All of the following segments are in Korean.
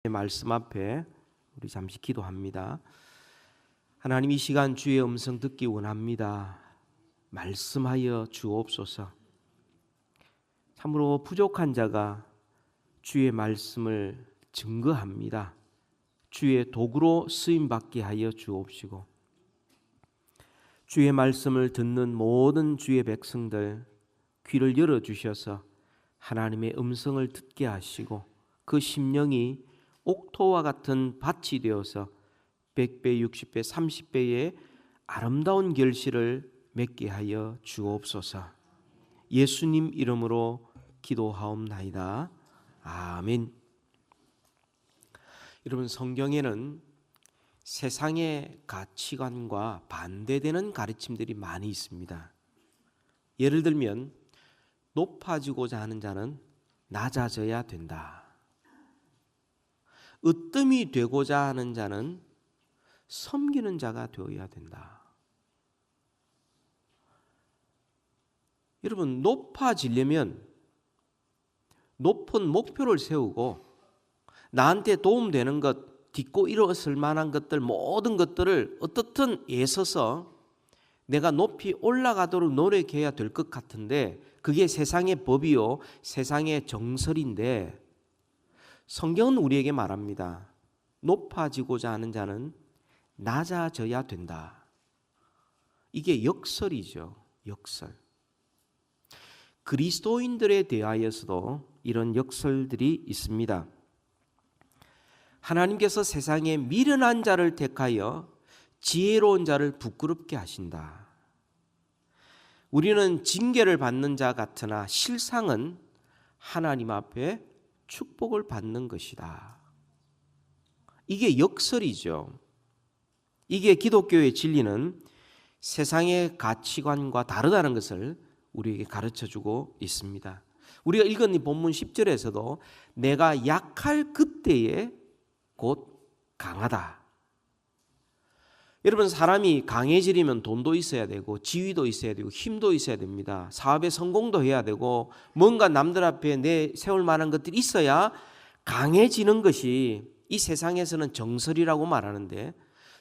말씀 앞에 우리 잠시 기도합니다. 하나님, 이 시간 주의 음성 듣기 원합니다. 말씀하여 주옵소서. 참으로 부족한 자가 주의 말씀을 증거합니다. 주의 도구로 쓰임받게 하여 주옵시고, 주의 말씀을 듣는 모든 주의 백성들 귀를 열어주셔서 하나님의 음성을 듣게 하시고, 그 심령이 옥토와 같은 밭이 되어서 100배, 60배, 30배의 아름다운 결실을 맺게 하여 주옵소서. 예수님 이름으로 기도하옵나이다. 아멘. 여러분, 성경에는 세상의 가치관과 반대되는 가르침들이 많이 있습니다. 예를 들면 높아지고자 하는 자는 낮아져야 된다. 으뜸이 되고자 하는 자는 섬기는 자가 되어야 된다. 여러분, 높아지려면 높은 목표를 세우고 나한테 도움되는 것, 딛고 일어설 만한 것들, 모든 것들을 어떻든 애써서 내가 높이 올라가도록 노력해야 될 것 같은데, 그게 세상의 법이요, 세상의 정설인데, 성경은 우리에게 말합니다. 높아지고자 하는 자는 낮아져야 된다. 이게 역설이죠. 역설. 그리스도인들에 대하여서도 이런 역설들이 있습니다. 하나님께서 세상에 미련한 자를 택하여 지혜로운 자를 부끄럽게 하신다. 우리는 징계를 받는 자 같으나 실상은 하나님 앞에 축복을 받는 것이다. 이게 역설이죠. 이게 기독교의 진리는 세상의 가치관과 다르다는 것을 우리에게 가르쳐주고 있습니다. 우리가 읽은 이 본문 10절에서도 내가 약할 그때에 곧 강하다. 여러분, 사람이 강해지려면 돈도 있어야 되고 지위도 있어야 되고 힘도 있어야 됩니다. 사업에 성공도 해야 되고 뭔가 남들 앞에 내세울 만한 것들이 있어야 강해지는 것이 이 세상에서는 정설이라고 말하는데,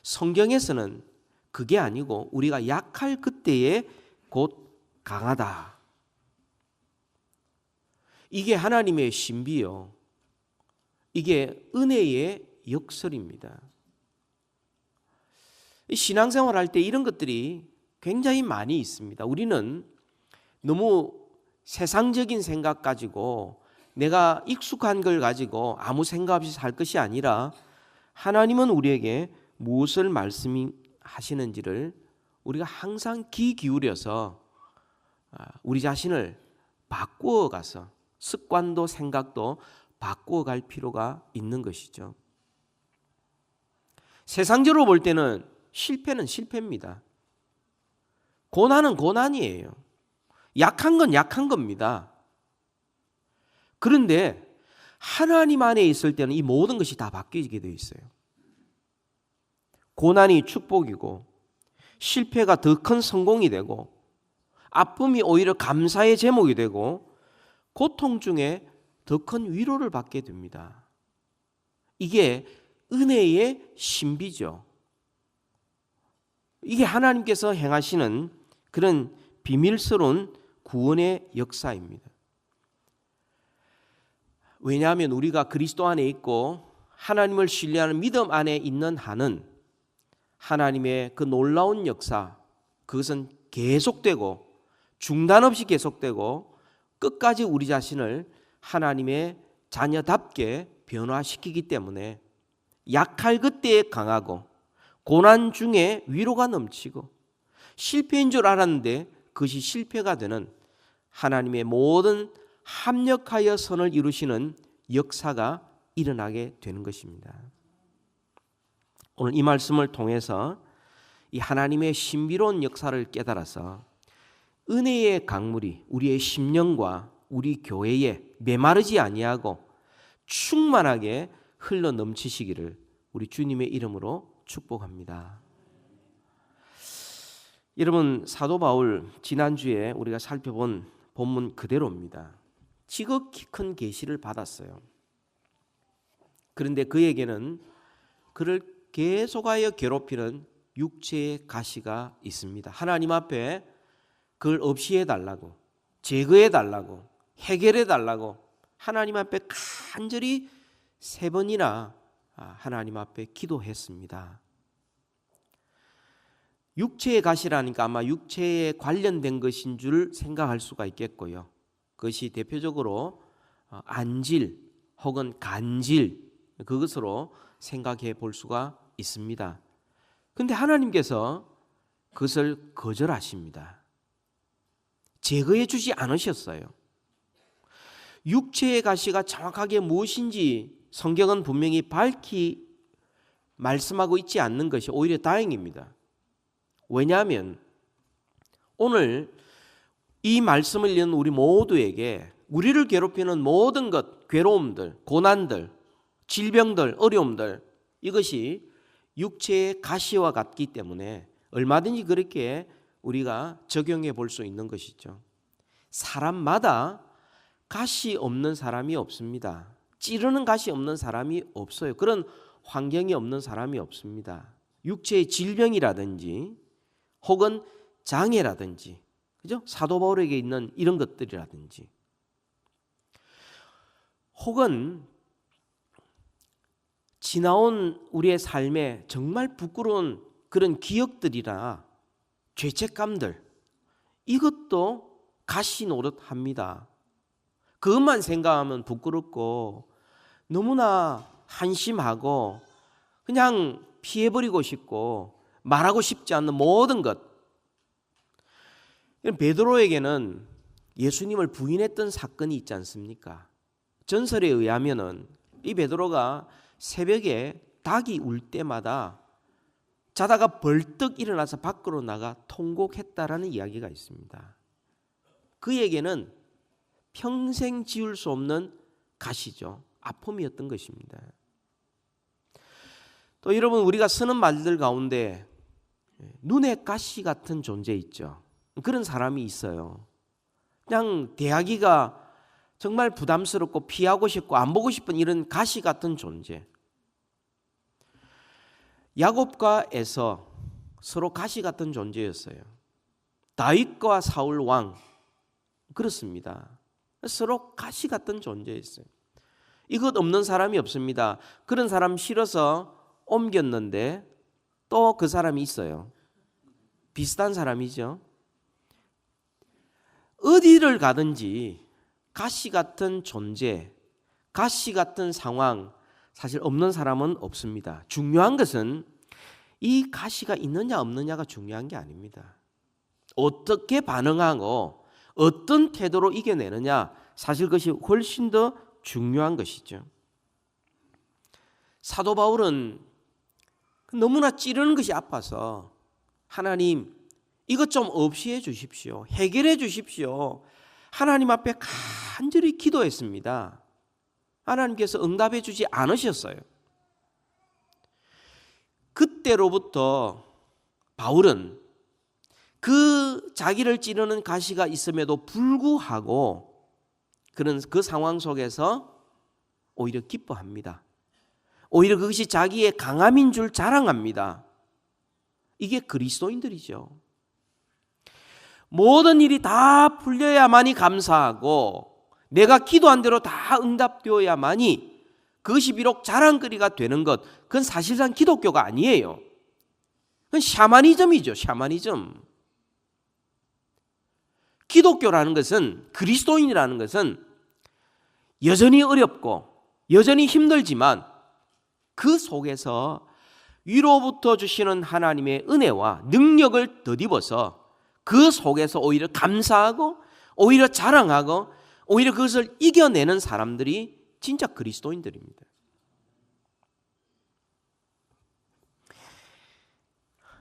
성경에서는 그게 아니고 우리가 약할 그때에 곧 강하다. 이게 하나님의 신비요, 이게 은혜의 역설입니다. 신앙생활 할 때 이런 것들이 굉장히 많이 있습니다. 우리는 너무 세상적인 생각 가지고 내가 익숙한 걸 가지고 아무 생각 없이 살 것이 아니라, 하나님은 우리에게 무엇을 말씀하시는지를 우리가 항상 귀 기울여서 우리 자신을 바꾸어 가서 습관도 생각도 바꾸어 갈 필요가 있는 것이죠. 세상적으로 볼 때는 실패는 실패입니다. 고난은 고난이에요. 약한 건 약한 겁니다. 그런데 하나님 안에 있을 때는 이 모든 것이 다 바뀌게 되어 있어요. 고난이 축복이고 실패가 더 큰 성공이 되고 아픔이 오히려 감사의 제목이 되고 고통 중에 더 큰 위로를 받게 됩니다. 이게 은혜의 신비죠. 이게 하나님께서 행하시는 그런 비밀스러운 구원의 역사입니다. 왜냐하면 우리가 그리스도 안에 있고 하나님을 신뢰하는 믿음 안에 있는 한은 하나님의 그 놀라운 역사, 그것은 계속되고 중단 없이 계속되고 끝까지 우리 자신을 하나님의 자녀답게 변화시키기 때문에 약할 그때에 강하고 고난 중에 위로가 넘치고 실패인 줄 알았는데 그것이 실패가 되는 하나님의 모든 합력하여 선을 이루시는 역사가 일어나게 되는 것입니다. 오늘 이 말씀을 통해서 이 하나님의 신비로운 역사를 깨달아서 은혜의 강물이 우리의 심령과 우리 교회에 메마르지 아니하고 충만하게 흘러 넘치시기를 우리 주님의 이름으로 축복합니다. 여러분, 사도 바울 지난주에 우리가 살펴본 본문 그대로입니다. 지극히 큰 계시를 받았어요. 그런데 그에게는 그를 계속하여 괴롭히는 육체의 가시가 있습니다. 하나님 앞에 그걸 없이 해달라고, 제거해달라고, 해결해달라고 하나님 앞에 간절히 3번이나 하나님 앞에 기도했습니다. 육체의 가시라니까 아마 육체에 관련된 것인 줄 생각할 수가 있겠고요. 그것이 대표적으로 안질 혹은 간질, 그것으로 생각해 볼 수가 있습니다. 그런데 하나님께서 그것을 거절하십니다. 제거해 주지 않으셨어요. 육체의 가시가 정확하게 무엇인지 성경은 분명히 밝히 말씀하고 있지 않는 것이 오히려 다행입니다. 왜냐하면 오늘 이 말씀을 읽는 우리 모두에게 우리를 괴롭히는 모든 것, 괴로움들, 고난들, 질병들, 어려움들, 이것이 육체의 가시와 같기 때문에 얼마든지 그렇게 우리가 적용해 볼 수 있는 것이죠. 사람마다 가시 없는 사람이 없습니다. 찌르는 가시 없는 사람이 없어요. 그런 환경이 없는 사람이 없습니다. 육체의 질병이라든지 혹은 장애라든지, 그죠? 사도 바울에게 있는 이런 것들이라든지, 혹은 지나온 우리의 삶에 정말 부끄러운 그런 기억들이나 죄책감들, 이것도 가시 노릇합니다. 그것만 생각하면 부끄럽고 너무나 한심하고 그냥 피해버리고 싶고 말하고 싶지 않는 모든 것. 베드로에게는 예수님을 부인했던 사건이 있지 않습니까? 전설에 의하면은 이 베드로가 새벽에 닭이 울 때마다 자다가 벌떡 일어나서 밖으로 나가 통곡했다라는 이야기가 있습니다. 그에게는 평생 지울 수 없는 가시죠. 아픔이었던 것입니다. 또 여러분, 우리가 쓰는 말들 가운데 눈에 가시 같은 존재 있죠. 그런 사람이 있어요. 그냥 대하기가 정말 부담스럽고 피하고 싶고 안 보고 싶은 이런 가시 같은 존재. 야곱과 에서 서로 가시 같은 존재였어요. 다윗과 사울 왕, 그렇습니다. 서로 가시 같은 존재였어요. 이것 없는 사람이 없습니다. 그런 사람 싫어서 옮겼는데 또 그 사람이 있어요. 비슷한 사람이죠. 어디를 가든지 가시 같은 존재, 가시 같은 상황, 사실 없는 사람은 없습니다. 중요한 것은 이 가시가 있느냐 없느냐가 중요한 게 아닙니다. 어떻게 반응하고 어떤 태도로 이겨내느냐, 사실 그것이 훨씬 더 중요한 것이죠. 사도 바울은 너무나 찌르는 것이 아파서 하나님, 이것 좀 없이 해 주십시오. 해결해 주십시오. 하나님 앞에 간절히 기도했습니다. 하나님께서 응답해 주지 않으셨어요. 그때로부터 바울은 그 자기를 찌르는 가시가 있음에도 불구하고 그런 그 상황 속에서 오히려 기뻐합니다. 오히려 그것이 자기의 강함인 줄 자랑합니다. 이게 그리스도인들이죠. 모든 일이 다 풀려야만이 감사하고 내가 기도한 대로 다 응답되어야만이 그것이 비록 자랑거리가 되는 것, 그건 사실상 기독교가 아니에요. 그건 샤머니즘이죠. 샤머니즘. 기독교라는 것은, 그리스도인이라는 것은 여전히 어렵고 여전히 힘들지만 그 속에서 위로부터 주시는 하나님의 은혜와 능력을 덧입어서 그 속에서 오히려 감사하고 오히려 자랑하고 오히려 그것을 이겨내는 사람들이 진짜 그리스도인들입니다.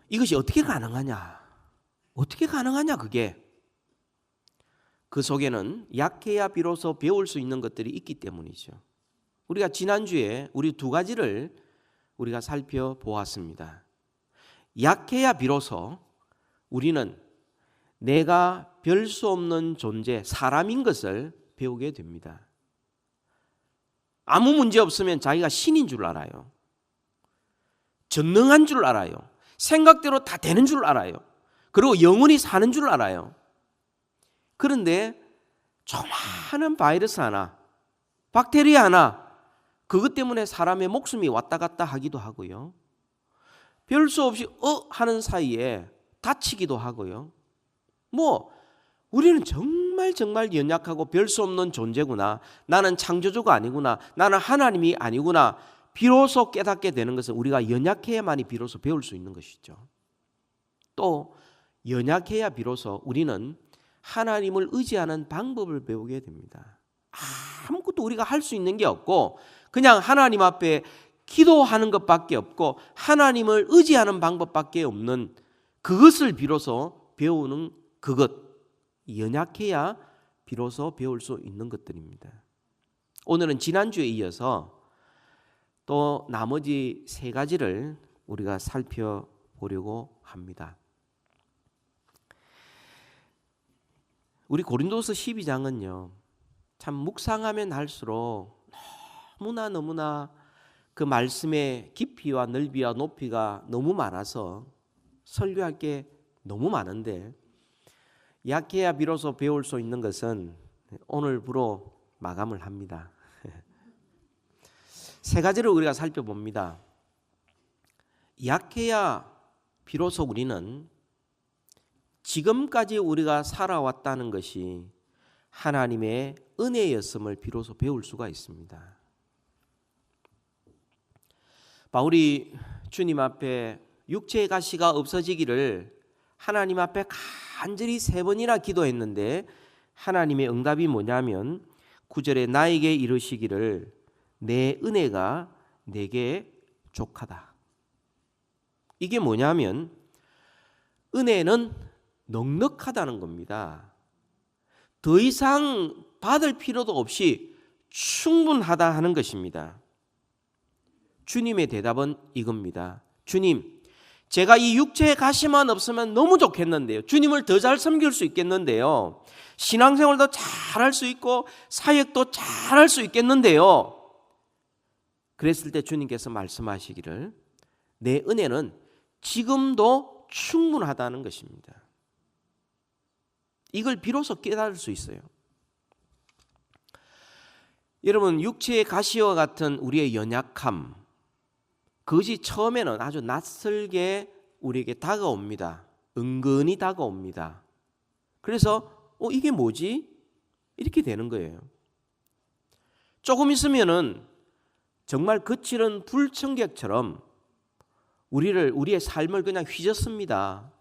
이것이 어떻게 가능하냐? 어떻게 가능하냐 그게? 그 속에는 약해야 비로소 배울 수 있는 것들이 있기 때문이죠. 우리가 지난주에 우리 2가지를 우리가 살펴보았습니다. 약해야 비로소 우리는 내가 별 수 없는 존재, 사람인 것을 배우게 됩니다. 아무 문제 없으면 자기가 신인 줄 알아요. 전능한 줄 알아요. 생각대로 다 되는 줄 알아요. 그리고 영원히 사는 줄 알아요. 그런데 조그마한 바이러스 하나, 박테리아 하나, 그것 때문에 사람의 목숨이 왔다 갔다 하기도 하고요. 별 수 없이 하는 사이에 다치기도 하고요. 우리는 정말 연약하고 별 수 없는 존재구나. 나는 창조주가 아니구나. 나는 하나님이 아니구나. 비로소 깨닫게 되는 것은 우리가 연약해야만이 비로소 배울 수 있는 것이죠. 또 연약해야 비로소 우리는 하나님을 의지하는 방법을 배우게 됩니다. 아무것도 우리가 할 수 있는 게 없고 그냥 하나님 앞에 기도하는 것밖에 없고 하나님을 의지하는 방법밖에 없는 그것을 비로소 배우는 그것, 연약해야 비로소 배울 수 있는 것들입니다. 오늘은 지난주에 이어서 또 나머지 세 가지를 우리가 살펴보려고 합니다. 우리 고린도서 12장은요, 참 묵상하면 할수록 너무나 그 말씀의 깊이와 넓이와 높이가 너무 많아서 설교할 게 너무 많은데 약해야 비로소 배울 수 있는 것은 오늘부로 마감을 합니다. 세 가지를 우리가 살펴봅니다. 약해야 비로소 우리는 지금까지 우리가 살아왔다는 것이 하나님의 은혜였음을 비로소 배울 수가 있습니다. 바울이 주님 앞에 육체의 가시가 없어지기를 하나님 앞에 간절히 3번이나 기도했는데 하나님의 응답이 뭐냐면 9절에 나에게 이르시기를 내 은혜가 내게 족하다. 이게 뭐냐면 은혜는 넉넉하다는 겁니다. 더 이상 받을 필요도 없이 충분하다 하는 것입니다. 주님의 대답은 이겁니다. 주님, 제가 이 육체의 가시만 없으면 너무 좋겠는데요. 주님을 더 잘 섬길 수 있겠는데요. 신앙생활도 잘할 수 있고 사역도 잘할 수 있겠는데요. 그랬을 때 주님께서 말씀하시기를 내 은혜는 지금도 충분하다는 것입니다. 이걸 비로소 깨달을 수 있어요. 여러분, 육체의 가시와 같은 우리의 연약함, 그것이 처음에는 아주 낯설게 우리에게 다가옵니다. 은근히 다가옵니다. 그래서 이게 뭐지? 이렇게 되는 거예요. 조금 있으면은 정말 거칠은 불청객처럼 우리의 삶을 그냥 휘젓습니다.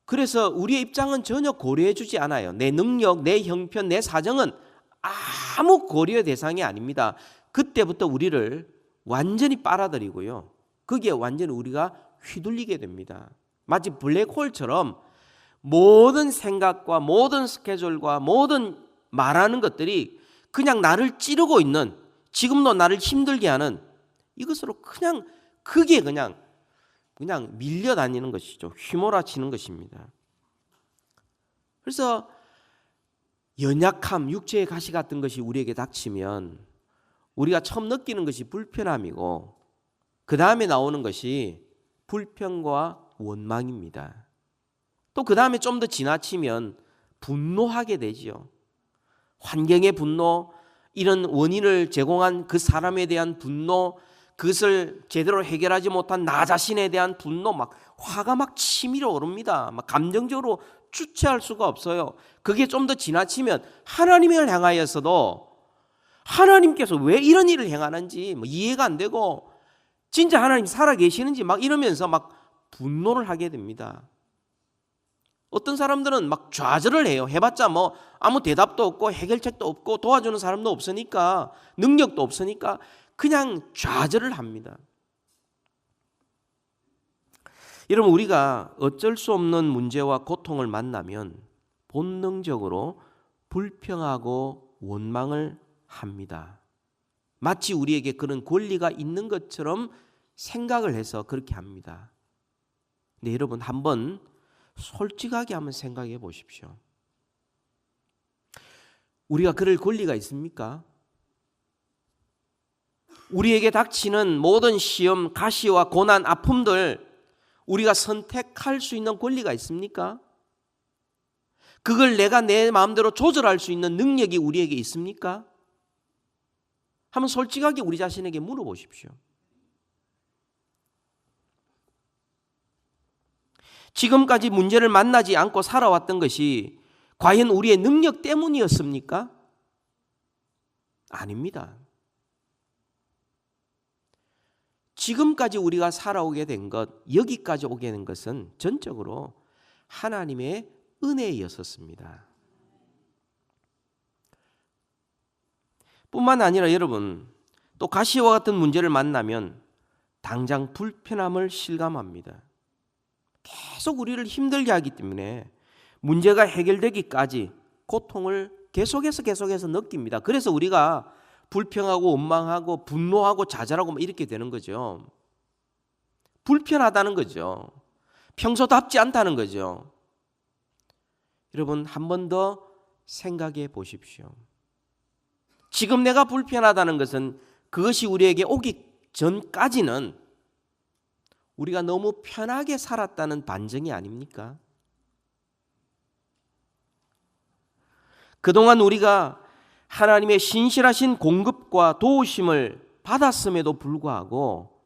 그래서 우리의 입장은 전혀 고려해 주지 않아요. 내 능력, 내 형편, 내 사정은 아무 고려의 대상이 아닙니다. 그때부터 우리를 완전히 빨아들이고요. 거기에 완전히 우리가 휘둘리게 됩니다. 마치 블랙홀처럼 모든 생각과 모든 스케줄과 모든 말하는 것들이 그냥 나를 찌르고 있는, 지금도 나를 힘들게 하는 이것으로 그냥 크게 그냥 밀려다니는 것이죠. 휘몰아치는 것입니다. 그래서 연약함, 육체의 가시 같은 것이 우리에게 닥치면 우리가 처음 느끼는 것이 불편함이고 그 다음에 나오는 것이 불평과 원망입니다. 또 그 다음에 좀 더 지나치면 분노하게 되지요. 환경의 분노, 이런 원인을 제공한 그 사람에 대한 분노, 그것을 제대로 해결하지 못한 나 자신에 대한 분노, 화가 치밀어 오릅니다. 감정적으로 주체할 수가 없어요. 그게 좀 더 지나치면 하나님을 향하여서도 하나님께서 왜 이런 일을 행하는지 이해가 안 되고 진짜 하나님 살아계시는지 이러면서 분노를 하게 됩니다. 어떤 사람들은 좌절을 해요. 해봤자 아무 대답도 없고 해결책도 없고 도와주는 사람도 없으니까, 능력도 없으니까 그냥 좌절을 합니다. 여러분, 우리가 어쩔 수 없는 문제와 고통을 만나면 본능적으로 불평하고 원망을 합니다. 마치 우리에게 그런 권리가 있는 것처럼 생각을 해서 그렇게 합니다. 근데 여러분, 한번 솔직하게 한번 생각해 보십시오. 우리가 그럴 권리가 있습니까? 우리에게 닥치는 모든 시험, 가시와 고난, 아픔들 우리가 선택할 수 있는 권리가 있습니까? 그걸 내가 내 마음대로 조절할 수 있는 능력이 우리에게 있습니까? 한번 솔직하게 우리 자신에게 물어보십시오. 지금까지 문제를 만나지 않고 살아왔던 것이 과연 우리의 능력 때문이었습니까? 아닙니다. 지금까지 우리가 살아오게 된 것, 여기까지 오게 된 것은 전적으로 하나님의 은혜였었습니다. 뿐만 아니라 여러분, 또 가시와 같은 문제를 만나면 당장 불편함을 실감합니다. 계속 우리를 힘들게 하기 때문에 문제가 해결되기까지 고통을 계속해서 느낍니다. 그래서 우리가 불평하고 원망하고 분노하고 좌절하고 이렇게 되는 거죠. 불편하다는 거죠. 평소답지 않다는 거죠. 여러분, 한 번 더 생각해 보십시오. 지금 내가 불편하다는 것은 그것이 우리에게 오기 전까지는 우리가 너무 편하게 살았다는 반증이 아닙니까? 그동안 우리가 하나님의 신실하신 공급과 도우심을 받았음에도 불구하고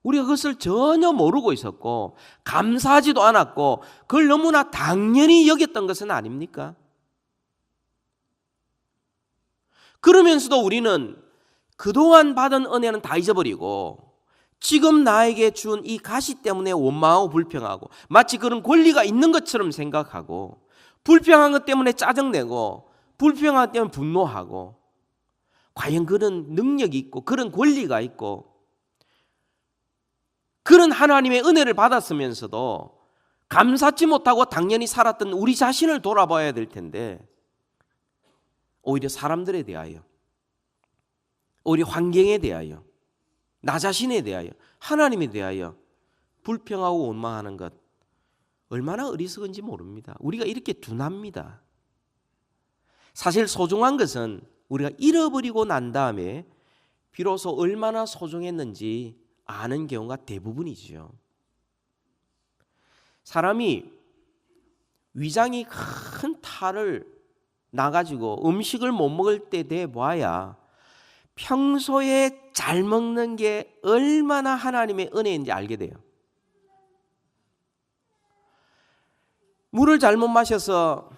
우리가 그것을 전혀 모르고 있었고 감사하지도 않았고 그걸 너무나 당연히 여겼던 것은 아닙니까? 그러면서도 우리는 그동안 받은 은혜는 다 잊어버리고 지금 나에게 준 이 가시 때문에 원망하고 불평하고 마치 그런 권리가 있는 것처럼 생각하고 불평한 것 때문에 짜증내고 불평한 것 때문에 분노하고 과연 그런 능력이 있고 그런 권리가 있고 그런 하나님의 은혜를 받았으면서도 감사치 못하고 당연히 살았던 우리 자신을 돌아봐야 될 텐데 오히려 사람들에 대하여 오히려 환경에 대하여 나 자신에 대하여 하나님에 대하여 불평하고 원망하는 것 얼마나 어리석은지 모릅니다. 우리가 이렇게 둔합니다. 사실 소중한 것은 우리가 잃어버리고 난 다음에 비로소 얼마나 소중했는지 아는 경우가 대부분이죠. 사람이 위장이 큰 탈을 나가지고 음식을 못 먹을 때 돼 봐야 평소에 잘 먹는 게 얼마나 하나님의 은혜인지 알게 돼요. 물을 잘못 마셔서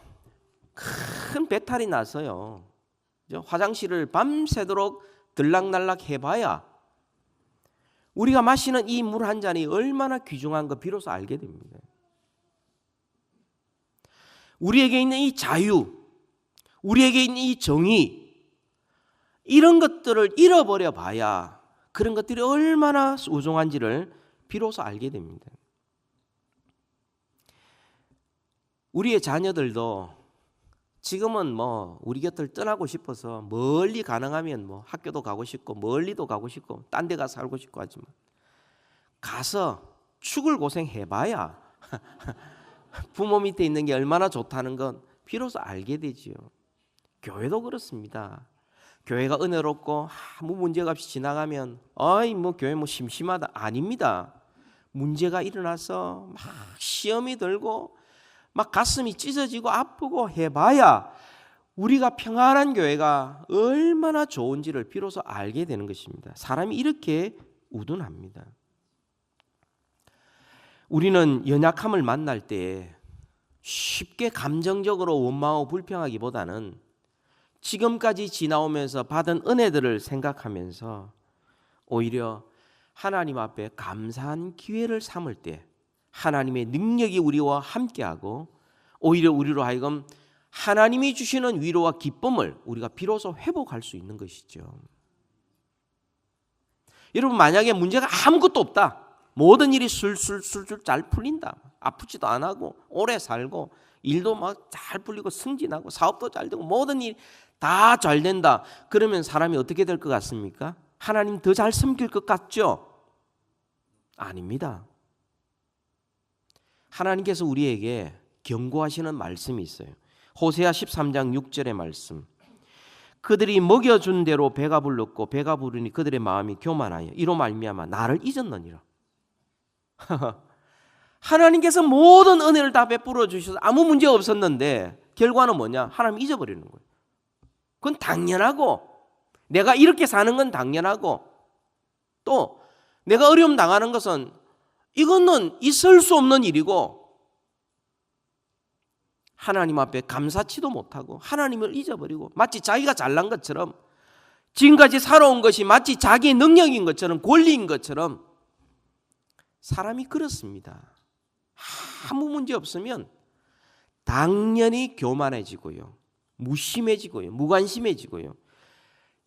큰 배탈이 나서요. 화장실을 밤새도록 들락날락 해봐야 우리가 마시는 이 물 한 잔이 얼마나 귀중한 거 비로소 알게 됩니다. 우리에게 있는 이 자유, 우리에게 있는 이 정의, 이런 것들을 잃어버려 봐야 그런 것들이 얼마나 소중한지를 비로소 알게 됩니다. 우리의 자녀들도 지금은 우리 곁을 떠나고 싶어서 멀리 가능하면 학교도 가고 싶고 멀리도 가고 싶고 딴 데 가서 살고 싶고 하지만 가서 죽을 고생해봐야 부모 밑에 있는 게 얼마나 좋다는 건 비로소 알게 되지요. 교회도 그렇습니다. 교회가 은혜롭고 아무 문제가 없이 지나가면 교회 심심하다. 아닙니다. 문제가 일어나서 막 시험이 들고 막 가슴이 찢어지고 아프고 해봐야 우리가 평안한 교회가 얼마나 좋은지를 비로소 알게 되는 것입니다. 사람이 이렇게 우둔합니다. 우리는 연약함을 만날 때 쉽게 감정적으로 원망하고 불평하기보다는 지금까지 지나오면서 받은 은혜들을 생각하면서 오히려 하나님 앞에 감사한 기회를 삼을 때 하나님의 능력이 우리와 함께하고 오히려 우리로 하여금 하나님이 주시는 위로와 기쁨을 우리가 비로소 회복할 수 있는 것이죠. 여러분, 만약에 문제가 아무것도 없다. 모든 일이 술술 잘 풀린다. 아프지도 안 하고 오래 살고 일도 막 잘 풀리고 승진하고 사업도 잘 되고 모든 일 다 잘 된다. 그러면 사람이 어떻게 될 것 같습니까? 하나님 더 잘 섬길 것 같죠? 아닙니다. 하나님께서 우리에게 경고하시는 말씀이 있어요. 호세아 13장 6절의 말씀. 그들이 먹여준 대로 배가 불렀고 배가 부르니 그들의 마음이 교만하여 이로 말미암아 나를 잊었느니라. 하나님께서 모든 은혜를 다 베풀어 주셔서 아무 문제 없었는데 결과는 뭐냐? 하나님 잊어버리는 거예요. 그건 당연하고 내가 이렇게 사는 건 당연하고 또 내가 어려움 당하는 것은 이거는 있을 수 없는 일이고 하나님 앞에 감사치도 못하고 하나님을 잊어버리고 마치 자기가 잘난 것처럼 지금까지 살아온 것이 마치 자기의 능력인 것처럼 권리인 것처럼 사람이 그렇습니다. 아무 문제 없으면 당연히 교만해지고요. 무심해지고요. 무관심해지고요.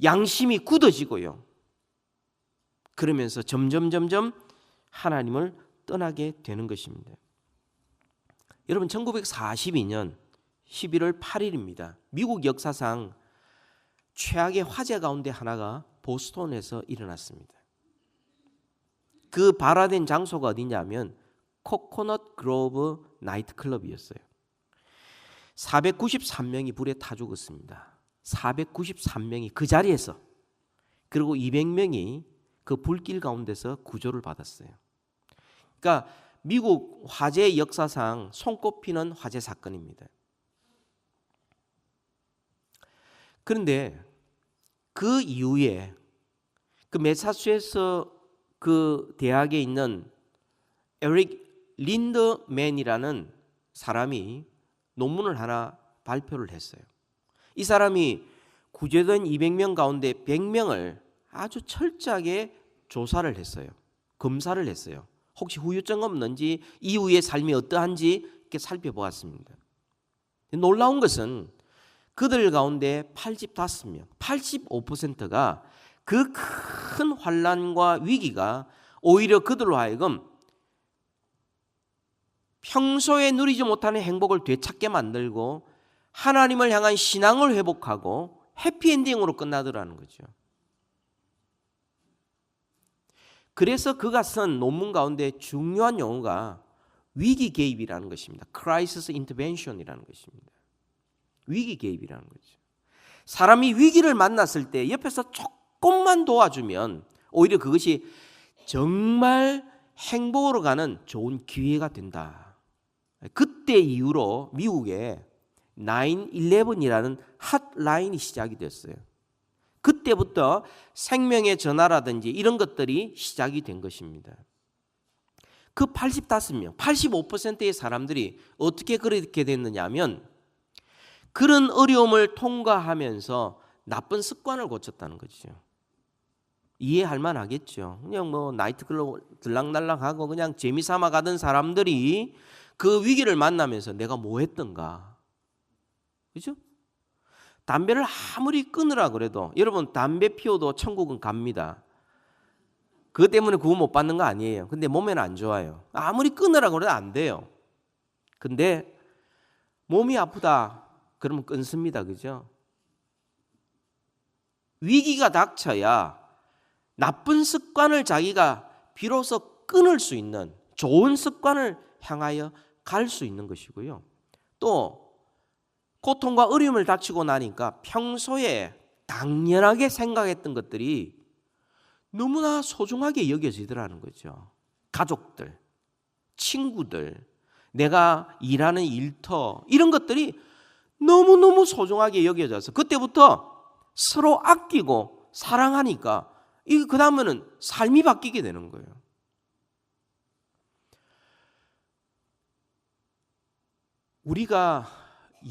양심이 굳어지고요. 그러면서 점점 하나님을 떠나게 되는 것입니다. 여러분 1942년 11월 8일입니다. 미국 역사상 최악의 화재 가운데 하나가 보스턴에서 일어났습니다. 그 발화된 장소가 어디냐면 코코넛 그로브 나이트 클럽이었어요. 493명이 불에 타 죽었습니다. 493명이 그 자리에서 그리고 200명이 그 불길 가운데서 구조를 받았어요. 그러니까 미국 화재 역사상 손꼽히는 화재 사건입니다. 그런데 그 이후에 그 매사추세츠 그 대학에 있는 에릭 린더맨이라는 사람이 논문을 하나 발표를 했어요. 이 사람이 구조된 200명 가운데 100명을 아주 철저하게 조사를 했어요. 검사를 했어요. 혹시 후유증 없는지 이후의 삶이 어떠한지 이렇게 살펴보았습니다. 놀라운 것은 그들 가운데 85명, 85%가 그 큰 환난과 위기가 오히려 그들로 하여금 평소에 누리지 못하는 행복을 되찾게 만들고 하나님을 향한 신앙을 회복하고 해피엔딩으로 끝나더라는 거죠. 그래서 그가 쓴 논문 가운데 중요한 용어가 위기 개입이라는 것입니다. Crisis Intervention이라는 것입니다. 위기 개입이라는 거죠. 사람이 위기를 만났을 때 옆에서 조금만 도와주면 오히려 그것이 정말 행복으로 가는 좋은 기회가 된다. 그때 이후로 미국에 9/11이라는 핫라인이 시작이 됐어요. 그때부터 생명의 전화라든지 이런 것들이 시작이 된 것입니다. 그 85명, 85%의 사람들이 어떻게 그렇게 됐느냐 하면 그런 어려움을 통과하면서 나쁜 습관을 고쳤다는 거죠. 이해할 만하겠죠. 그냥 뭐 나이트클럽 들락날락하고 그냥 재미삼아 가던 사람들이 그 위기를 만나면서 내가 뭐 했던가. 그죠? 담배를 아무리 끊으라 그래도 여러분 담배 피워도 천국은 갑니다. 그것 때문에 구원 못 받는 거 아니에요. 근데 몸에는 안 좋아요. 아무리 끊으라 그래도 안 돼요. 근데 몸이 아프다 그러면 끊습니다. 그죠? 위기가 닥쳐야 나쁜 습관을 자기가 비로소 끊을 수 있는 좋은 습관을 향하여 갈 수 있는 것이고요. 또 고통과 어려움을 닥치고 나니까 평소에 당연하게 생각했던 것들이 너무나 소중하게 여겨지더라는 거죠. 가족들, 친구들, 내가 일하는 일터 이런 것들이 너무너무 소중하게 여겨져서 그때부터 서로 아끼고 사랑하니까 그 다음에는 삶이 바뀌게 되는 거예요. 우리가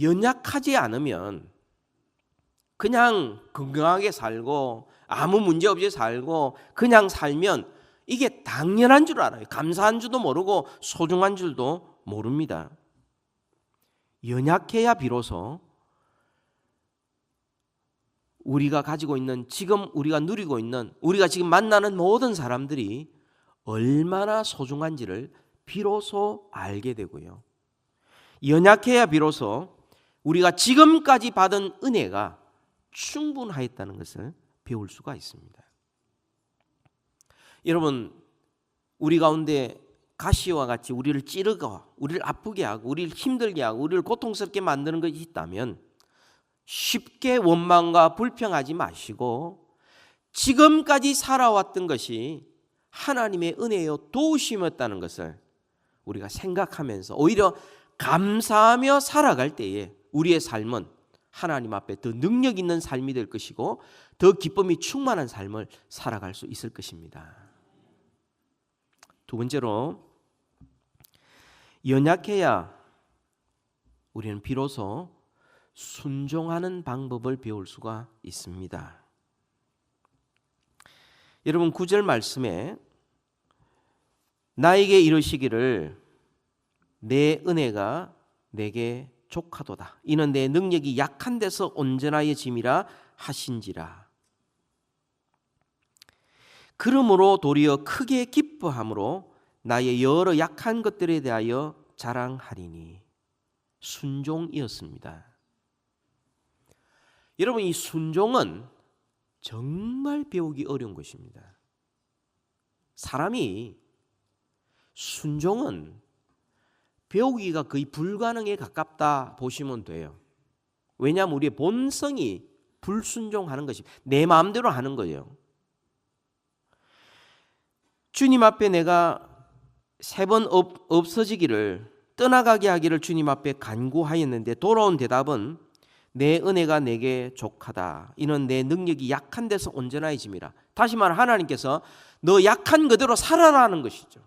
연약하지 않으면 그냥 건강하게 살고 아무 문제 없이 살고 그냥 살면 이게 당연한 줄 알아요. 감사한 줄도 모르고 소중한 줄도 모릅니다. 연약해야 비로소 우리가 가지고 있는 지금 우리가 누리고 있는 우리가 지금 만나는 모든 사람들이 얼마나 소중한지를 비로소 알게 되고요. 연약해야 비로소 우리가 지금까지 받은 은혜가 충분하였다는 것을 배울 수가 있습니다. 여러분, 우리 가운데 가시와 같이 우리를 찌르고 우리를 아프게 하고 우리를 힘들게 하고 우리를 고통스럽게 만드는 것이 있다면 쉽게 원망과 불평하지 마시고 지금까지 살아왔던 것이 하나님의 은혜요 도우심이었다는 것을 우리가 생각하면서 오히려 감사하며 살아갈 때에 우리의 삶은 하나님 앞에 더 능력 있는 삶이 될 것이고 더 기쁨이 충만한 삶을 살아갈 수 있을 것입니다. 두 번째로, 연약해야 우리는 비로소 순종하는 방법을 배울 수가 있습니다. 여러분 9절 말씀에 나에게 이르시기를 내 은혜가 내게 족하도다. 이는 내 능력이 약한 데서 온전하여짐이라 하신지라. 그러므로 도리어 크게 기뻐함으로 나의 여러 약한 것들에 대하여 자랑하리니. 순종이었습니다. 여러분, 이 순종은 정말 배우기 어려운 것입니다. 사람이 순종은 배우기가 거의 불가능에 가깝다 보시면 돼요. 왜냐하면 우리의 본성이 불순종하는 것이 내 마음대로 하는 거예요. 주님 앞에 내가 3번 없어지기를, 떠나가게 하기를 주님 앞에 간구하였는데 돌아온 대답은 내 은혜가 내게 족하다. 이는 내 능력이 약한 데서 온전하여짐이라. 다시 말해 하나님께서 너 약한 그대로 살아라는 것이죠.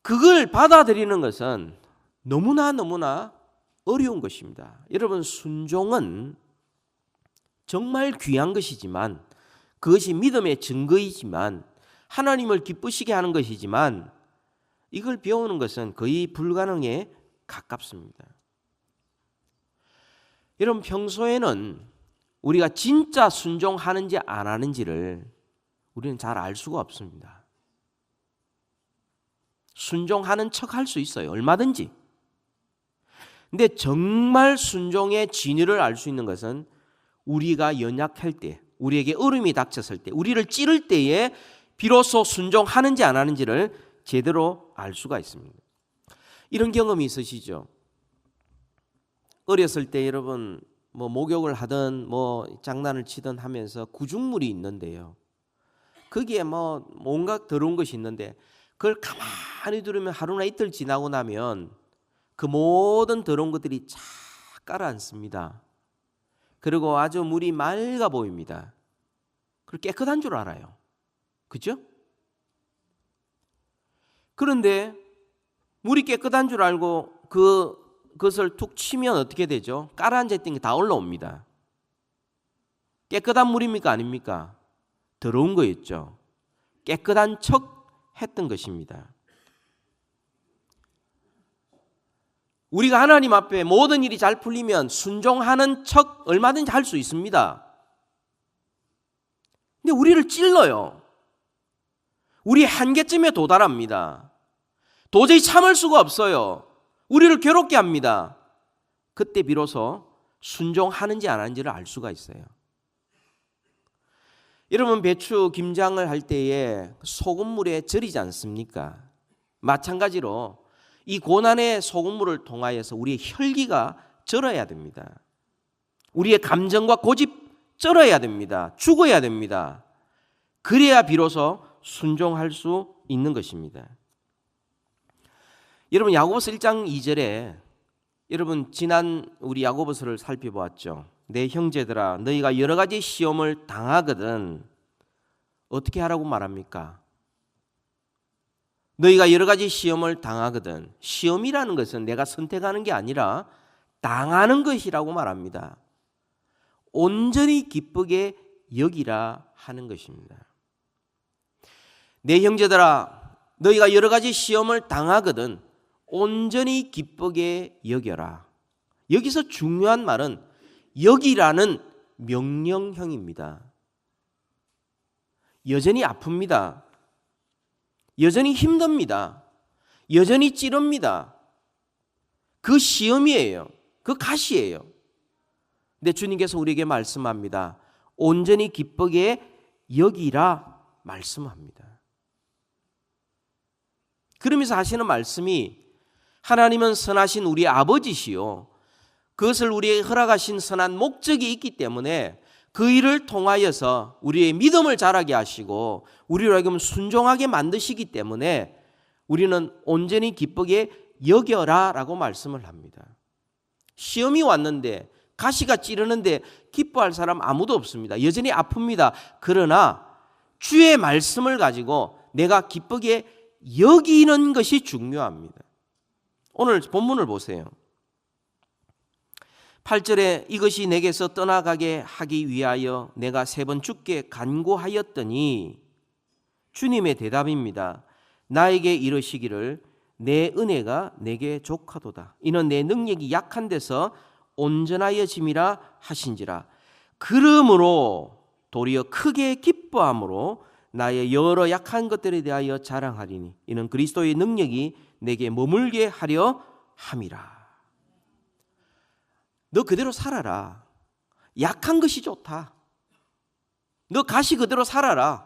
그걸 받아들이는 것은 너무나 어려운 것입니다. 여러분, 순종은 정말 귀한 것이지만, 그것이 믿음의 증거이지만, 하나님을 기쁘시게 하는 것이지만, 이걸 배우는 것은 거의 불가능에 가깝습니다. 여러분, 평소에는 우리가 진짜 순종하는지 안 하는지를 우리는 잘 알 수가 없습니다. 순종하는 척 할 수 있어요. 얼마든지. 근데 정말 순종의 진위를 알 수 있는 것은 우리가 연약할 때, 우리에게 어려움이 닥쳤을 때, 우리를 찌를 때에 비로소 순종하는지 안 하는지를 제대로 알 수가 있습니다. 이런 경험이 있으시죠? 어렸을 때 여러분 목욕을 하든 장난을 치든 하면서 구중물이 있는데요. 거기에 온갖 더러운 것이 있는데 그걸 가만히 두르면 하루나 이틀 지나고 나면 그 모든 더러운 것들이 쫙 가라앉습니다. 그리고 아주 물이 맑아 보입니다. 그리고 깨끗한 줄 알아요. 그죠? 그런데 물이 깨끗한 줄 알고 그것을 툭 치면 어떻게 되죠? 가라앉았던 게 다 올라옵니다. 깨끗한 물입니까? 아닙니까? 더러운 거였죠. 깨끗한 척 했던 것입니다. 우리가 하나님 앞에 모든 일이 잘 풀리면 순종하는 척 얼마든지 할 수 있습니다. 근데 우리를 찔러요. 우리 한계점에 도달합니다. 도저히 참을 수가 없어요. 우리를 괴롭게 합니다. 그때 비로소 순종하는지 안 하는지를 알 수가 있어요. 여러분, 배추 김장을 할 때에 소금물에 절이지 않습니까? 마찬가지로 이 고난의 소금물을 통하여서 우리의 혈기가 절어야 됩니다. 우리의 감정과 고집 절어야 됩니다. 죽어야 됩니다. 그래야 비로소 순종할 수 있는 것입니다. 여러분, 야고보서 1장 2절에 여러분 지난 우리 야고보서를 살펴보았죠. 내 형제들아, 너희가 여러 가지 시험을 당하거든 어떻게 하라고 말합니까? 너희가 여러 가지 시험을 당하거든. 시험이라는 것은 내가 선택하는 게 아니라 당하는 것이라고 말합니다. 온전히 기쁘게 여기라 하는 것입니다. 내 형제들아, 너희가 여러 가지 시험을 당하거든 온전히 기쁘게 여겨라. 여기서 중요한 말은 여기라는 명령형입니다. 여전히 아픕니다. 여전히 힘듭니다. 여전히 찌릅니다. 그 시험이에요. 그 가시예요. 근데 주님께서 우리에게 말씀합니다. 온전히 기쁘게 여기라 말씀합니다. 그러면서 하시는 말씀이 하나님은 선하신 우리 아버지시요, 그것을 우리에게 허락하신 선한 목적이 있기 때문에 그 일을 통하여서 우리의 믿음을 자라게 하시고 우리로 하여금 순종하게 만드시기 때문에 우리는 온전히 기쁘게 여겨라 라고 말씀을 합니다. 시험이 왔는데, 가시가 찌르는데 기뻐할 사람 아무도 없습니다. 여전히 아픕니다. 그러나 주의 말씀을 가지고 내가 기쁘게 여기는 것이 중요합니다. 오늘 본문을 보세요. 8절에 이것이 내게서 떠나가게 하기 위하여 내가 3번 주께 간구하였더니, 주님의 대답입니다. 나에게 이르시기를 내 은혜가 내게 족하도다. 이는 내 능력이 약한 데서 온전하여짐이라 하신지라. 그러므로 도리어 크게 기뻐함으로 나의 여러 약한 것들에 대하여 자랑하리니 이는 그리스도의 능력이 내게 머물게 하려 함이라. 너 그대로 살아라. 약한 것이 좋다. 너 가시 그대로 살아라.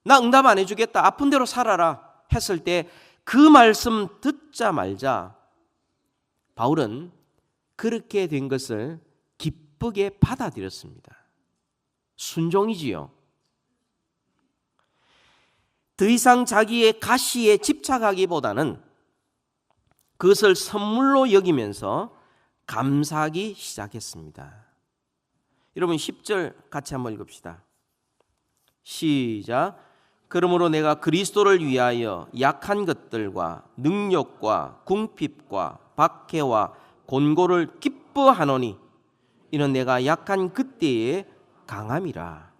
나 응답 안 해주겠다. 아픈 대로 살아라 했을 때 그 말씀 듣자 말자 바울은 그렇게 된 것을 기쁘게 받아들였습니다. 순종이지요. 더 이상 자기의 가시에 집착하기보다는 그것을 선물로 여기면서 감사하기 시작했습니다. 여러분 10절 같이 한번 읽읍시다. 시작. 그러므로 내가 그리스도를 위하여 약한 것들과 능력과 궁핍과 박해와 곤고를 기뻐하노니 이는 내가 약한 그때의 강함이라.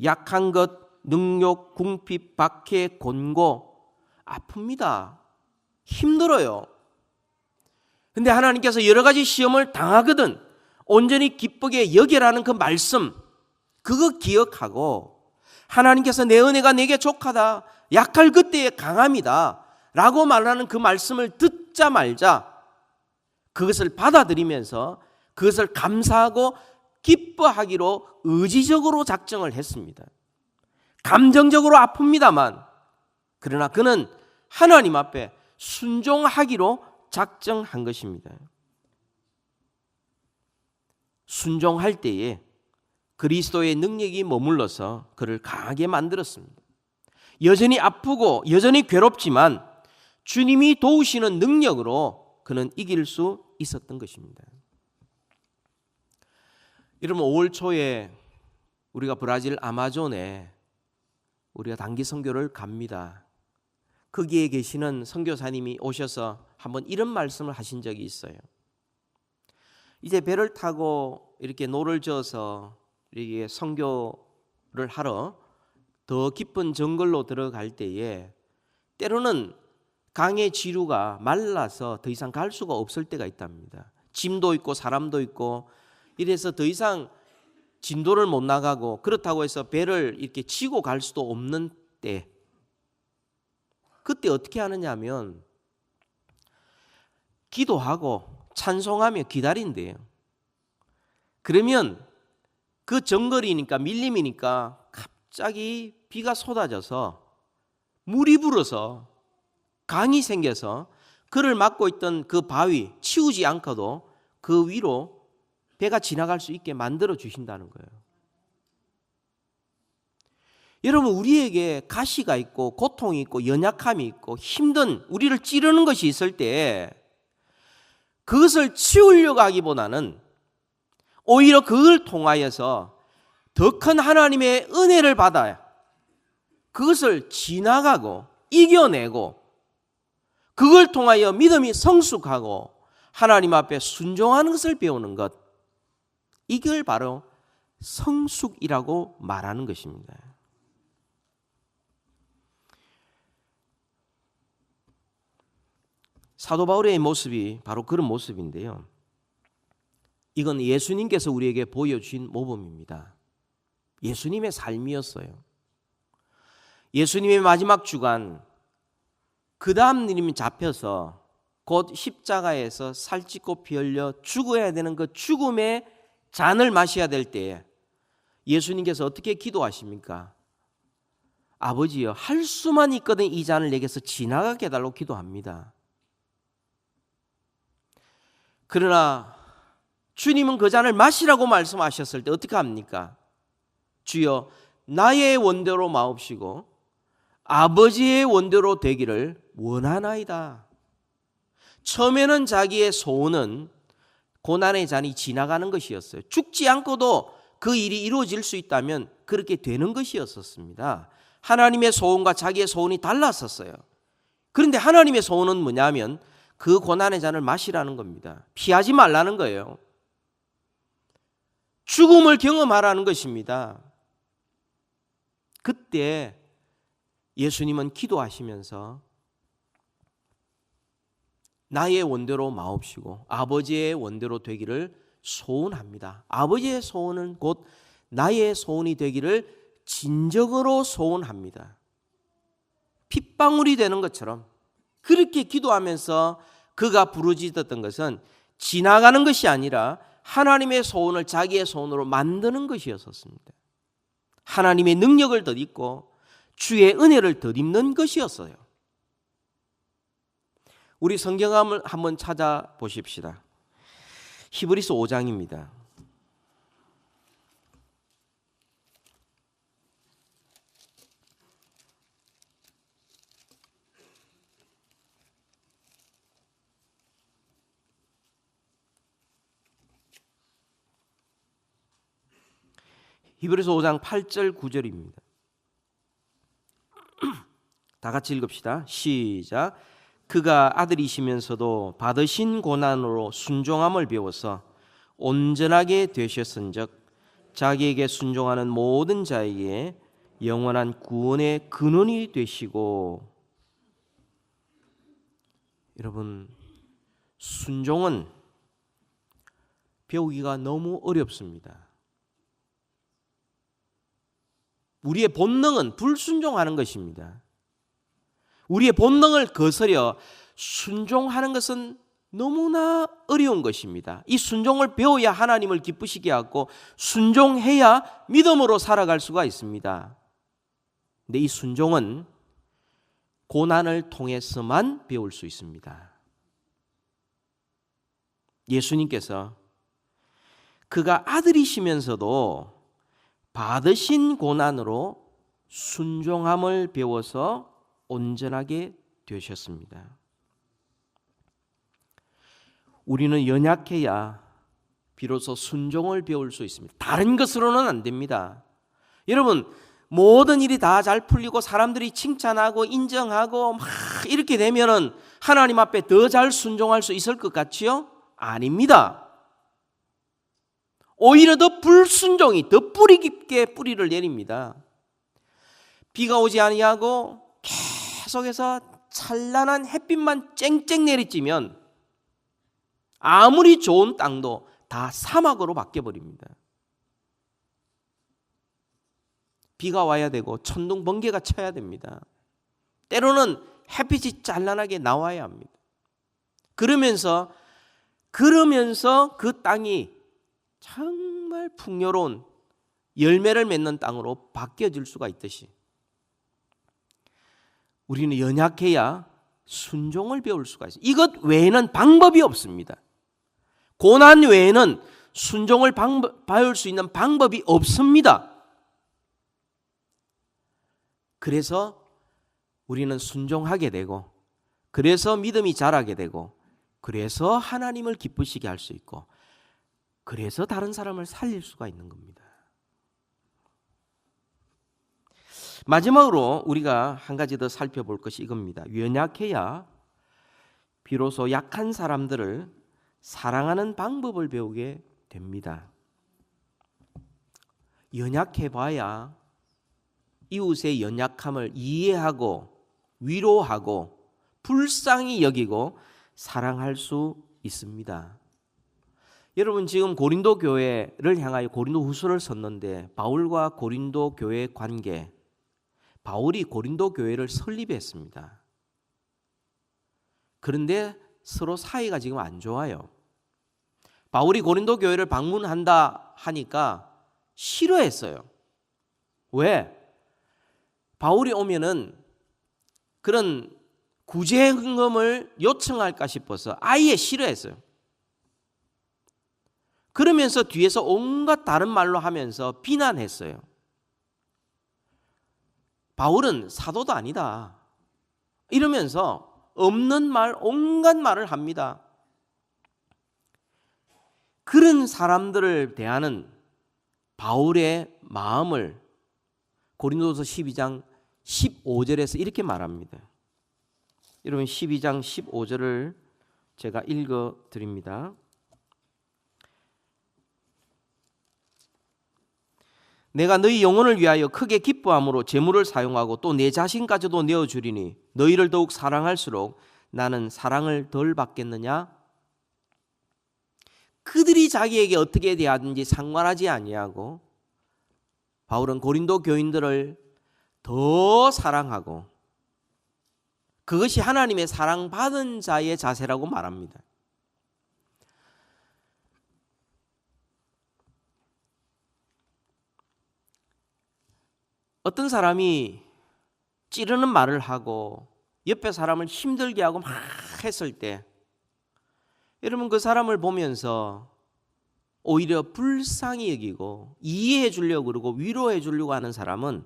약한 것, 능력, 궁핍, 박해, 곤고, 아픕니다. 힘들어요. 근데 하나님께서 여러 가지 시험을 당하거든 온전히 기쁘게 여기라는 그 말씀, 그거 기억하고 하나님께서 내 은혜가 내게 족하다, 약할 그때의 강함이다 라고 말하는 그 말씀을 듣자 말자 그것을 받아들이면서 그것을 감사하고 기뻐하기로 의지적으로 작정을 했습니다. 감정적으로 아픕니다만 그러나 그는 하나님 앞에 순종하기로 작정한 것입니다. 순종할 때에 그리스도의 능력이 머물러서 그를 강하게 만들었습니다. 여전히 아프고 여전히 괴롭지만 주님이 도우시는 능력으로 그는 이길 수 있었던 것입니다. 여러분 5월 초에 우리가 브라질 아마존에 우리가 단기 선교를 갑니다. 거기에 계시는 선교사님이 오셔서 한번 이런 말씀을 하신 적이 있어요. 이제 배를 타고 이렇게 노를 저어서 이렇게 선교를 하러 더 깊은 정글로 들어갈 때에 때로는 강의 지류가 말라서 더 이상 갈 수가 없을 때가 있답니다. 짐도 있고 사람도 있고 이래서 더 이상 진도를 못 나가고 그렇다고 해서 배를 이렇게 치고 갈 수도 없는 때, 그때 어떻게 하느냐 하면 기도하고 찬송하며 기다린대요. 그러면 그 정거리니까 밀림이니까 갑자기 비가 쏟아져서 물이 불어서 강이 생겨서 그를 막고 있던 그 바위 치우지 않고도 그 위로 배가 지나갈 수 있게 만들어 주신다는 거예요. 여러분 우리에게 가시가 있고 고통이 있고 연약함이 있고 힘든 우리를 찌르는 것이 있을 때 그것을 치우려고 하기보다는 오히려 그걸 통하여서 더 큰 하나님의 은혜를 받아야 그것을 지나가고 이겨내고 그걸 통하여 믿음이 성숙하고 하나님 앞에 순종하는 것을 배우는 것, 이걸 바로 성숙이라고 말하는 것입니다. 사도 바울의 모습이 바로 그런 모습인데요. 이건 예수님께서 우리에게 보여주신 모범입니다. 예수님의 삶이었어요. 예수님의 마지막 주간, 그 다음 님이 잡혀서 곧 십자가에서 살찌고 피 흘려 죽어야 되는 그 죽음의 잔을 마셔야 될 때에 예수님께서 어떻게 기도하십니까? 아버지여, 할 수만 있거든 이 잔을 내게서 지나가게 해달라고 기도합니다. 그러나 주님은 그 잔을 마시라고 말씀하셨을 때 어떻게 합니까? 주여 나의 원대로 마옵시고 아버지의 원대로 되기를 원하나이다. 처음에는 자기의 소원은 고난의 잔이 지나가는 것이었어요. 죽지 않고도 그 일이 이루어질 수 있다면 그렇게 되는 것이었습니다. 하나님의 소원과 자기의 소원이 달랐었어요. 그런데 하나님의 소원은 뭐냐면 그 고난의 잔을 마시라는 겁니다. 피하지 말라는 거예요. 죽음을 경험하라는 것입니다. 그때 예수님은 기도하시면서 나의 원대로 마옵시고 아버지의 원대로 되기를 소원합니다. 아버지의 소원은 곧 나의 소원이 되기를 진정으로 소원합니다. 핏방울이 되는 것처럼 그렇게 기도하면서 그가 부르짖었던 것은 지나가는 것이 아니라 하나님의 소원을 자기의 소원으로 만드는 것이었습니다. 하나님의 능력을 덧입고 주의 은혜를 덧입는 것이었어요. 우리 성경을 한번 찾아보십시다. 히브리서 5장입니다. 히브리서 5장 8절 9절입니다. 다 같이 읽읍시다. 시작. 그가 아들이시면서도 받으신 고난으로 순종함을 배워서 온전하게 되셨은즉 자기에게 순종하는 모든 자에게 영원한 구원의 근원이 되시고. 여러분, 순종은 배우기가 너무 어렵습니다. 우리의 본능은 불순종하는 것입니다. 우리의 본능을 거스려 순종하는 것은 너무나 어려운 것입니다. 이 순종을 배워야 하나님을 기쁘시게 하고 순종해야 믿음으로 살아갈 수가 있습니다. 근데 이 순종은 고난을 통해서만 배울 수 있습니다. 예수님께서 그가 아들이시면서도 받으신 고난으로 순종함을 배워서 온전하게 되셨습니다. 우리는 연약해야 비로소 순종을 배울 수 있습니다. 다른 것으로는 안 됩니다. 여러분, 모든 일이 다 잘 풀리고 사람들이 칭찬하고 인정하고 막 이렇게 되면은 하나님 앞에 더 잘 순종할 수 있을 것 같지요? 아닙니다. 오히려 더 불순종이 더 뿌리 깊게 뿌리를 내립니다. 비가 오지 아니하고 계속해서 찬란한 햇빛만 쨍쨍 내리쬐면 아무리 좋은 땅도 다 사막으로 바뀌어버립니다. 비가 와야 되고 천둥 번개가 쳐야 됩니다. 때로는 햇빛이 찬란하게 나와야 합니다. 그러면서 그 땅이 정말 풍요로운 열매를 맺는 땅으로 바뀌어질 수가 있듯이 우리는 연약해야 순종을 배울 수가 있어요. 이것 외에는 방법이 없습니다. 고난 외에는 순종을 배울 수 있는 방법이 없습니다. 그래서 우리는 순종하게 되고, 그래서 믿음이 자라게 되고, 그래서 하나님을 기쁘시게 할 수 있고, 그래서 다른 사람을 살릴 수가 있는 겁니다. 마지막으로 우리가 한 가지 더 살펴볼 것이 이겁니다. 연약해야 비로소 약한 사람들을 사랑하는 방법을 배우게 됩니다. 연약해봐야 이웃의 연약함을 이해하고 위로하고 불쌍히 여기고 사랑할 수 있습니다. 여러분, 지금 고린도 교회를 향하여 고린도 후서를 썼는데 바울과 고린도 교회의 관계, 바울이 고린도 교회를 설립했습니다. 그런데 서로 사이가 지금 안 좋아요. 바울이 고린도 교회를 방문한다 하니까 싫어했어요. 왜? 바울이 오면은 그런 구제금을 요청할까 싶어서 아예 싫어했어요. 그러면서 뒤에서 온갖 다른 말로 하면서 비난했어요. 바울은 사도도 아니다 이러면서 없는 말, 온갖 말을 합니다. 그런 사람들을 대하는 바울의 마음을 고린도서 12장 15절에서 이렇게 말합니다. 여러분 12장 15절을 제가 읽어 드립니다. 내가 너희 영혼을 위하여 크게 기뻐함으로 재물을 사용하고 또 내 자신까지도 내어주리니 너희를 더욱 사랑할수록 나는 사랑을 덜 받겠느냐? 그들이 자기에게 어떻게 대하든지 상관하지 아니하고 바울은 고린도 교인들을 더 사랑하고 그것이 하나님의 사랑받은 자의 자세라고 말합니다. 어떤 사람이 찌르는 말을 하고 옆에 사람을 힘들게 하고 막 했을 때 여러분 그 사람을 보면서 오히려 불쌍히 여기고 이해해 주려고 그러고 위로해 주려고 하는 사람은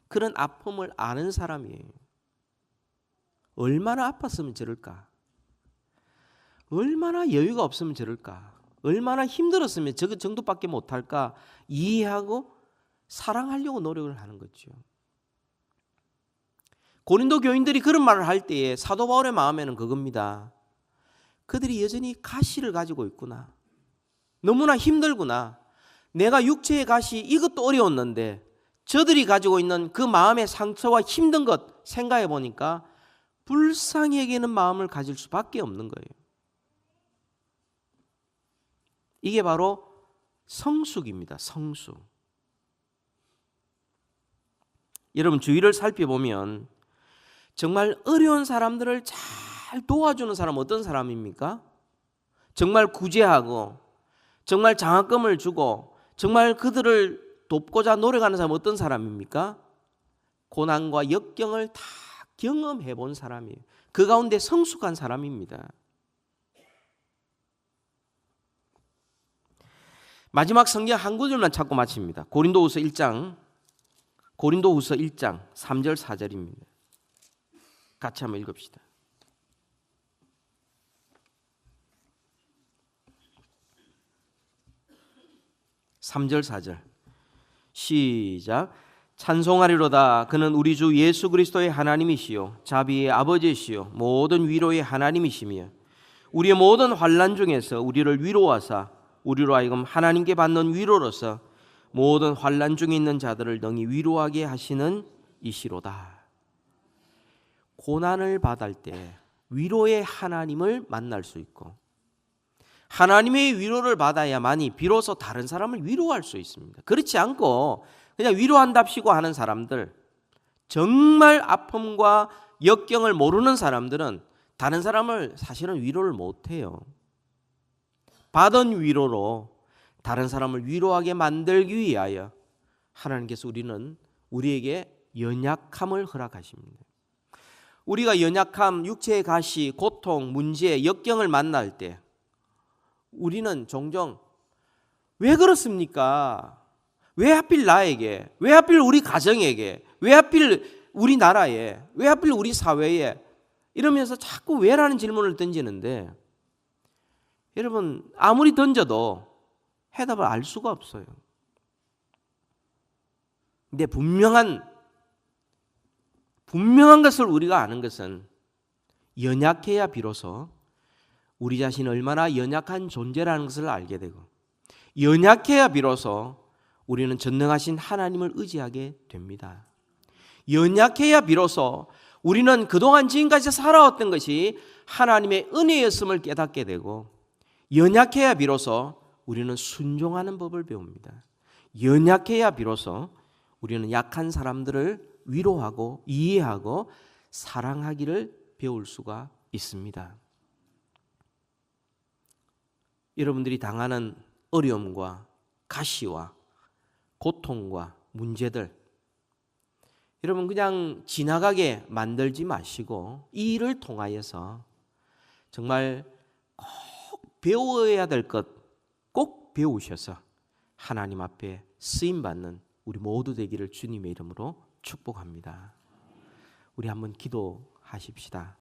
그런 아픔을 아는 사람이에요. 얼마나 아팠으면 저럴까? 얼마나 여유가 없으면 저럴까? 얼마나 힘들었으면 저 정도밖에 못할까? 이해하고 사랑하려고 노력을 하는 거죠. 고린도 교인들이 그런 말을 할 때에 사도 바울의 마음에는 그겁니다. 그들이 여전히 가시를 가지고 있구나. 너무나 힘들구나. 내가 육체의 가시 이것도 어려웠는데 저들이 가지고 있는 그 마음의 상처와 힘든 것 생각해 보니까 불쌍히 여기는 마음을 가질 수밖에 없는 거예요. 이게 바로 성숙입니다. 성숙. 여러분 주위를 살펴보면 정말 어려운 사람들을 잘 도와주는 사람 어떤 사람입니까? 정말 구제하고 정말 장학금을 주고 정말 그들을 돕고자 노력하는 사람 어떤 사람입니까? 고난과 역경을 다 경험해 본 사람이에요. 그 가운데 성숙한 사람입니다. 마지막 성경 한 구절만 찾고 마칩니다. 고린도후서 1장 3절 4절입니다. 같이 한번 읽읍시다. (3절 4절) 시작. 찬송하리로다. 그는 우리 주 예수 그리스도의 하나님이시요 자비의 아버지시요 모든 위로의 하나님이시며 우리의 모든 환난 중에서 우리를 위로하사 우리로 하여금 하나님께 받는 위로로서 모든 환난 중에 있는 자들을 능히 위로하게 하시는 이시로다. 고난을 받을 때 위로의 하나님을 만날 수 있고 하나님의 위로를 받아야만이 비로소 다른 사람을 위로할 수 있습니다. 그렇지 않고 그냥 위로한답시고 하는 사람들, 정말 아픔과 역경을 모르는 사람들은 다른 사람을 사실은 위로를 못해요. 받은 위로로 다른 사람을 위로하게 만들기 위하여 하나님께서 우리에게 연약함을 허락하십니다. 우리가 연약함, 육체의 가시, 고통, 문제, 역경을 만날 때 우리는 종종 왜 그렇습니까? 왜 하필 나에게? 왜 하필 우리 가정에게? 왜 하필 우리나라에? 왜 하필 우리 사회에? 이러면서 자꾸 왜라는 질문을 던지는데 여러분 아무리 던져도 해답을 알 수가 없어요. 근데 분명한 것을 우리가 아는 것은 연약해야 비로소 우리 자신이 얼마나 연약한 존재라는 것을 알게 되고 연약해야 비로소 우리는 전능하신 하나님을 의지하게 됩니다. 연약해야 비로소 우리는 그동안 지금까지 살아왔던 것이 하나님의 은혜였음을 깨닫게 되고 연약해야 비로소 우리는 순종하는 법을 배웁니다. 연약해야 비로소 우리는 약한 사람들을 위로하고 이해하고 사랑하기를 배울 수가 있습니다. 여러분들이 당하는 어려움과 가시와 고통과 문제들 여러분 그냥 지나가게 만들지 마시고 이 일을 통하여서 정말 꼭 배워야 될 것, 꼭 배우셔서 하나님 앞에 쓰임 받는 우리 모두 되기를 주님의 이름으로 축복합니다. 우리 한번 기도하십시다.